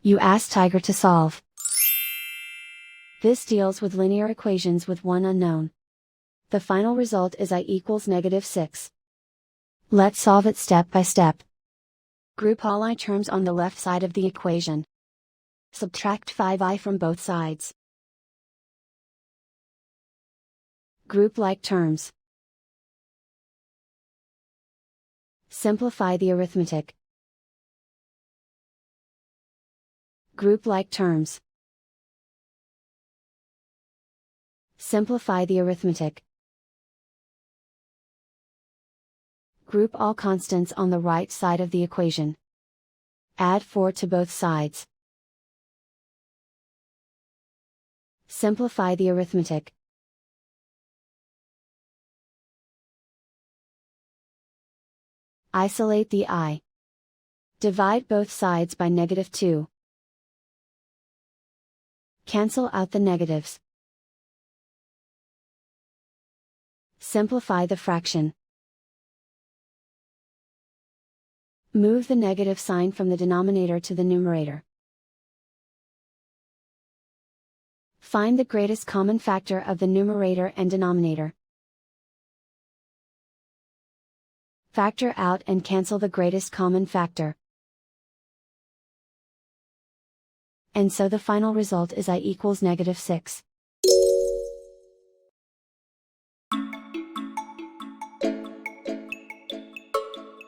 You ask Tiger to solve. This deals with linear equations with one unknown. The final result is I equals -6. Let's solve it step by step. Group all I terms on the left side of the equation. Subtract 5i from both sides. Group like terms. Simplify the arithmetic. Group like terms. Simplify the arithmetic. Group all constants on the right side of the equation. Add 4 to both sides. Simplify the arithmetic. Isolate the I. Divide both sides by -2. Cancel out the negatives. Simplify the fraction. Move the negative sign from the denominator to the numerator. Find the greatest common factor of the numerator and denominator. Factor out and cancel the greatest common factor. And so the final result is I equals -6.